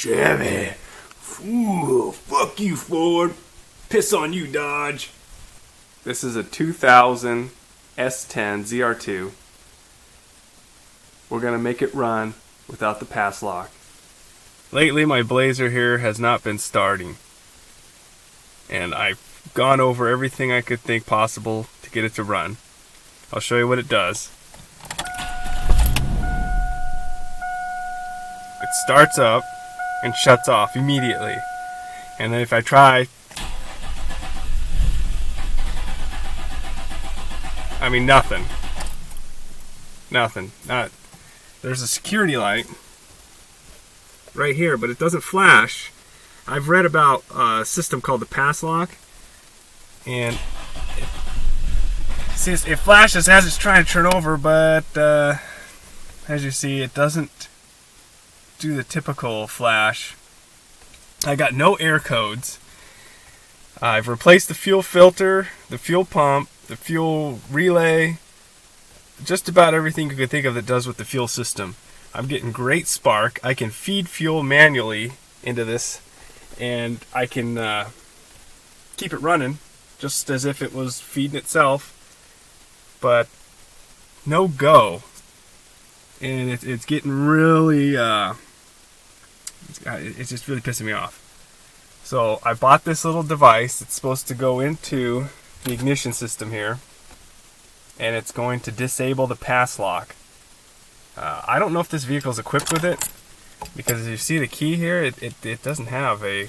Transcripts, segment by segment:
Chevy. Ooh, fuck you, Ford. Piss on you, Dodge. This is a 2000 S10 Zr2. We're gonna make it run without the pass lock. Lately my Blazer here has not been starting, and I've gone over everything I could think possible to get it to run. I'll show you what it does. It starts up and shuts off immediately, and then if I try, I mean nothing. There's a security light right here, but it doesn't flash. I've read about a system called the passlock, and it flashes as it's trying to turn over, but as you see, it doesn't do the typical flash. I got no air codes. I've replaced the fuel filter, the fuel pump, the fuel relay, just about everything you could think of that does with the fuel system. I'm getting great spark. I can feed fuel manually into this, and I can keep it running just as if it was feeding itself, but no go. And it's getting really, it's just really pissing me off. So I bought this little device. It's supposed to go into the ignition system here, and it's going to disable the pass lock. I don't know if this vehicle is equipped with it, because as you see the key here, it doesn't have a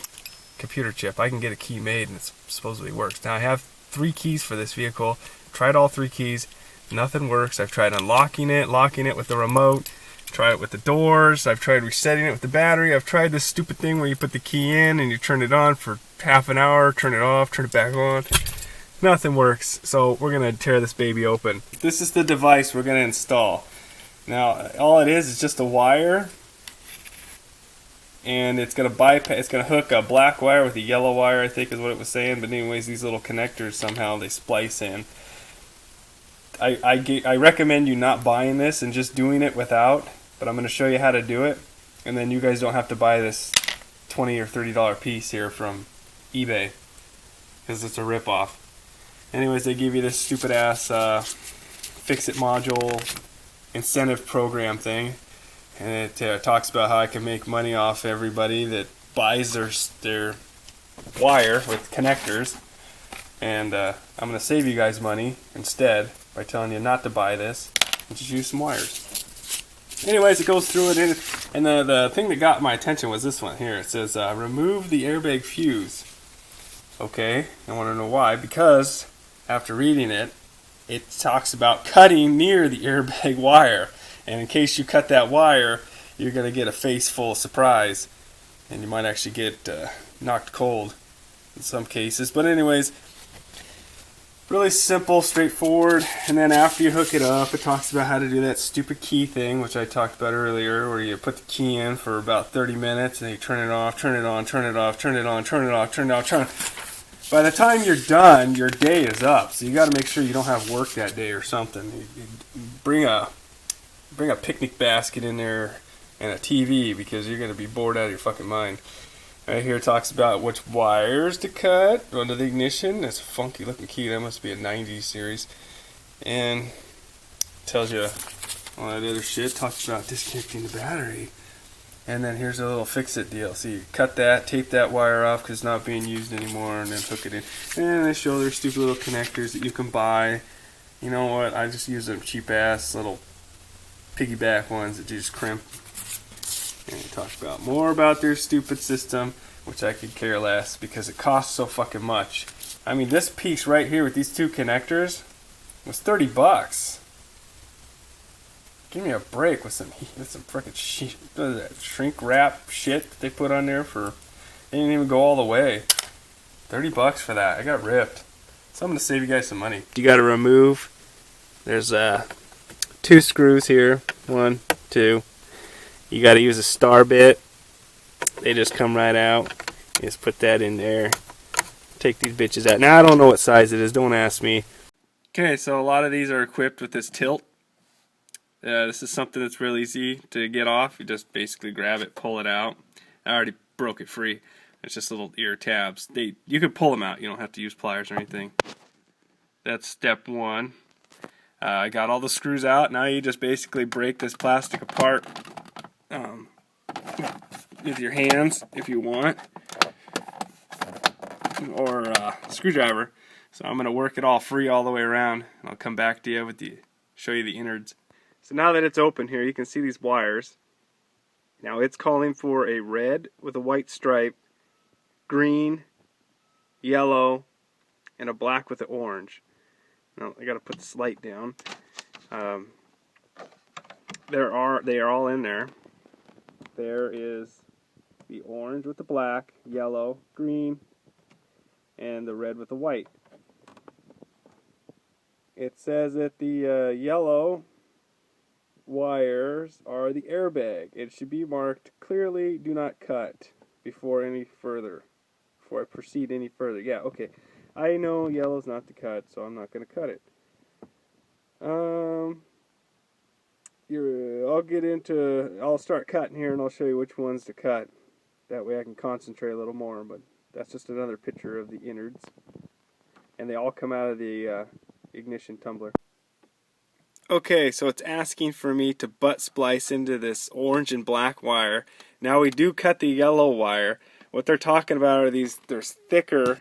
computer chip. I can get a key made and it supposedly works. Now I have 3 keys for this vehicle. Tried all 3 keys, nothing works. I've tried unlocking it, locking it with the remote, tried it with the doors, I've tried resetting it with the battery, I've tried this stupid thing where you put the key in and you turn it on for half an hour, turn it off, turn it back on. Nothing works, so we're going to tear this baby open. This is the device we're going to install. Now, all it is just a wire, and it's going to bypass. It's going to hook a black wire with a yellow wire, I think is what it was saying. But anyways, these little connectors somehow they splice in. I recommend you not buying this and just doing it without. But I'm going to show you how to do it, and then you guys don't have to buy this $20 or $30 piece here from eBay, because it's a ripoff. Anyways, they give you this stupid ass fix-it module incentive program thing, and it talks about how I can make money off everybody that buys their wire with connectors, and I'm going to save you guys money instead by telling you not to buy this and just use some wires. Anyways, it goes through it, and the thing that got my attention was this one here. It says remove the airbag fuse. Okay, I want to know why, because after reading it, it talks about cutting near the airbag wire, and in case you cut that wire, you're going to get a face full of surprise, and you might actually get knocked cold in some cases. But anyways, really simple, straightforward. And then after you hook it up, it talks about how to do that stupid key thing, which I talked about earlier, where you put the key in for about 30 minutes, and you turn it off, turn it on, turn it off, turn it on, turn it off, turn it off, turn it off. By the time you're done, your day is up. So you got to make sure you don't have work that day or something. You bring a picnic basket in there and a TV, because you're going to be bored out of your fucking mind. Right here it talks about which wires to cut under the ignition. That's a funky looking key. That must be a 90s series. And tells you all that other shit. Talks about disconnecting the battery. And then here's a little fix-it deal. So you cut that, tape that wire off because it's not being used anymore, and then hook it in. And they show their stupid little connectors that you can buy. You know what? I just use them cheap-ass little piggyback ones that you just crimp. And they talk about more about their stupid system, which I could care less because it costs so fucking much. I mean, this piece right here with these 2 connectors was $30. Give me a break with some freaking shrink wrap shit that they put on there for. They didn't even go all the way. $30 for that. I got ripped. So I'm gonna save you guys some money. You got to remove. There's 2 screws here. 1, 2. You got to use a star bit. They just come right out. You just put that in there. Take these bitches out. Now I don't know what size it is. Don't ask me. Okay, so a lot of these are equipped with this tilt. This is something that's real easy to get off. You just basically grab it, pull it out. I already broke it free. It's just little ear tabs. You could pull them out. You don't have to use pliers or anything. That's step one. I got all the screws out. Now you just basically break this plastic apart with your hands if you want, or a screwdriver. So I'm going to work it all free all the way around, and I'll come back to you with show you the innards. So now that it's open here, you can see these wires. Now it's calling for a red with a white stripe, green, yellow, and a black with an orange. Now I got to put this light down. They are all in there. There is the orange with the black, yellow, green, and the red with the white. It says that the yellow wires are the airbag. It should be marked clearly, do not cut before I proceed any further. Yeah, okay. I know yellow's not to cut, so I'm not going to cut it. I'll start cutting here and I'll show you which ones to cut. That way I can concentrate a little more, but that's just another picture of the innards. And they all come out of the ignition tumbler. Okay, so it's asking for me to butt splice into this orange and black wire. Now we do cut the yellow wire. What they're talking about are there's thicker,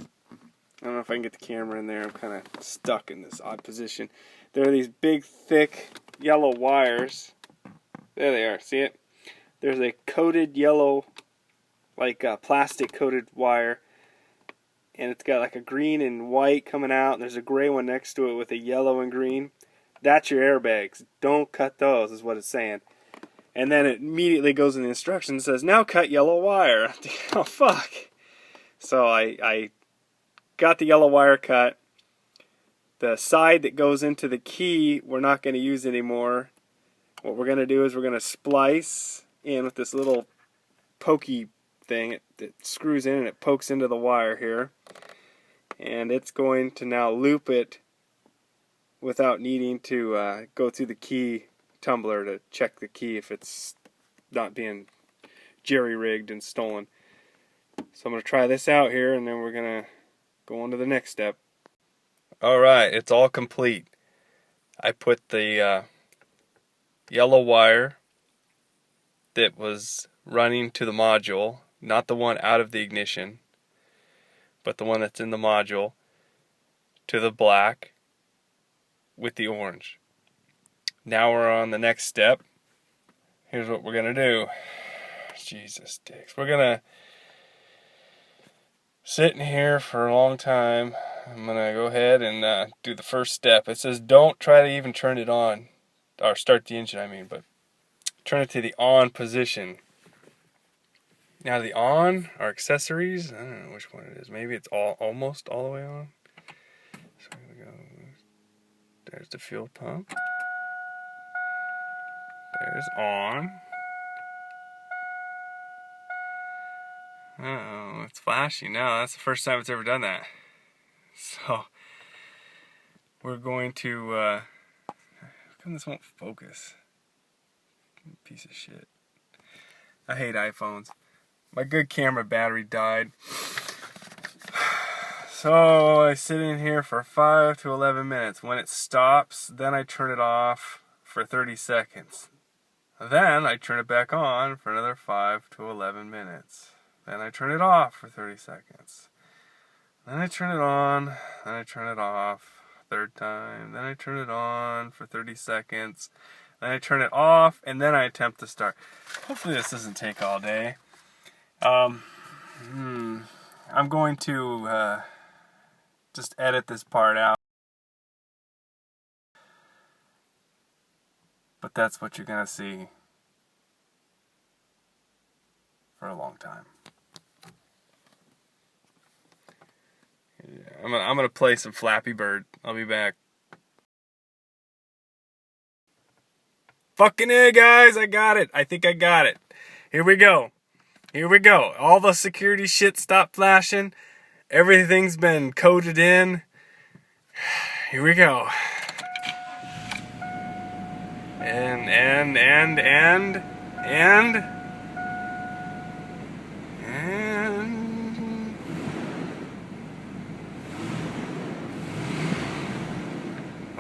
I don't know if I can get the camera in there, I'm kind of stuck in this odd position. There are these big, thick yellow wires. There they are, see it? There's a coated yellow, like a plastic coated wire, and it's got like a green and white coming out, and there's a gray one next to it with a yellow and green. That's your airbags. Don't cut those, is what it's saying. And then it immediately goes in the instructions and says, now cut yellow wire. Oh, fuck. So I got the yellow wire cut. The side that goes into the key, we're not going to use anymore. What we're going to do is we're going to splice in with this little pokey thing. It screws in and it pokes into the wire here. And it's going to now loop it without needing to go through the key tumbler to check the key if it's not being jerry-rigged and stolen. So I'm going to try this out here, and then we're going to go on to the next step. Alright, it's all complete. I put the yellow wire that was running to the module, not the one out of the ignition, but the one that's in the module, to the black with the orange. Now we're on the next step. Here's what we're going to do. Jesus dicks. We're going to sit in here for a long time. I'm going to go ahead and do the first step. It says don't try to even turn it on, or start the engine I mean, but turn it to the on position. Now the on are accessories. I don't know which one it is. Maybe it's almost all the way on. So I'm going to go. There's the fuel pump. There's on. Uh-oh, it's flashing now. That's the first time it's ever done that. So, we're going to, how come this won't focus? Piece of shit. I hate iPhones. My good camera battery died. So, I sit in here for 5 to 11 minutes. When it stops, then I turn it off for 30 seconds. Then I turn it back on for another 5 to 11 minutes. Then I turn it off for 30 seconds. Then I turn it on, then I turn it off, third time. Then I turn it on for 30 seconds. Then I turn it off, and then I attempt to start. Hopefully this doesn't take all day. I'm going to just edit this part out. But that's what you're going to see for a long time. Yeah, I'm gonna play some Flappy Bird. I'll be back. Fucking A, guys, I got it. I think I got it. Here we go. Here we go. All the security shit stopped flashing. Everything's been coded in. Here we go. And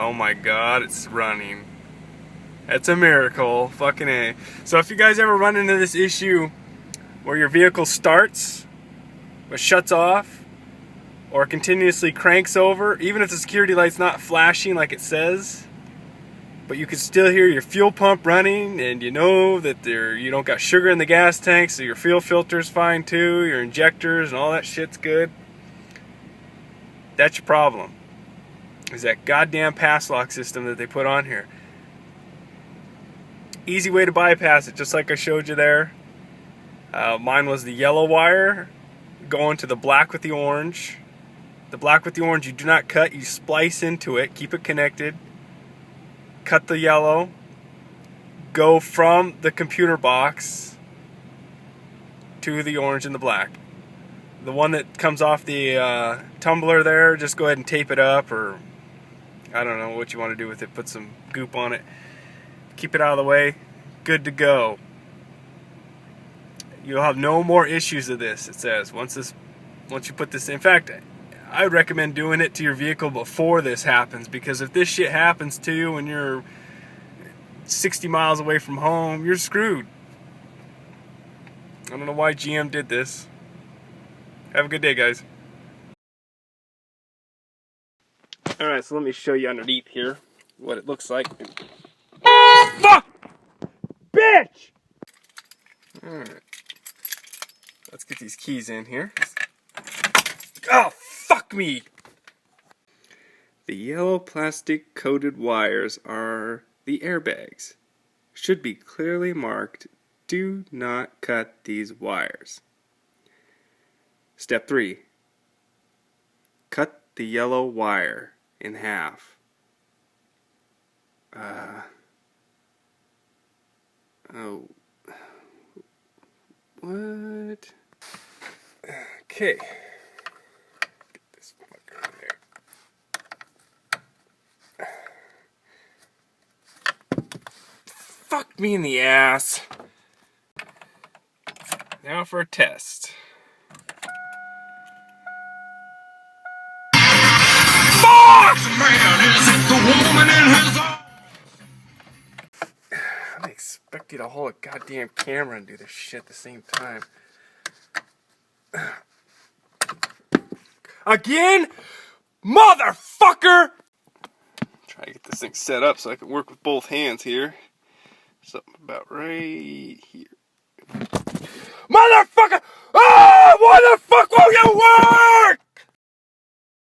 Oh my god, it's running. That's a miracle. Fucking A. So if you guys ever run into this issue where your vehicle starts but shuts off or continuously cranks over, even if the security light's not flashing like it says, but you can still hear your fuel pump running, and you know that you don't got sugar in the gas tank, so your fuel filter's fine too, your injectors and all that shit's good. That's your problem. Is that goddamn pass lock system that they put on here. Easy way to bypass it, just like I showed you there. Mine was the yellow wire going to the black with the orange. The black with the orange you do not cut, you splice into it, keep it connected. Cut the yellow, go from the computer box to the orange and the black. The one that comes off the tumbler there, just go ahead and tape it up, or I don't know what you want to do with it. Put some goop on it. Keep it out of the way. Good to go. You'll have no more issues of this, it says. Once you put this in fact, I would recommend doing it to your vehicle before this happens, because if this shit happens to you when you're 60 miles away from home, you're screwed. I don't know why GM did this. Have a good day, guys. Alright, so let me show you underneath here what it looks like. Fuck! Bitch! Alright. Let's get these keys in here. Oh, fuck me! The yellow plastic coated wires are the airbags. Should be clearly marked, do not cut these wires. Step 3. Cut the yellow wire in half. Oh. What? Okay. Get this fucker in there. Fuck me in the ass. Now for a test. Fuck! Man, is it the woman in his arms? I expect you to hold a goddamn camera and do this shit at the same time. Again? Motherfucker! Try to get this thing set up so I can work with both hands here. Something about right here. Motherfucker!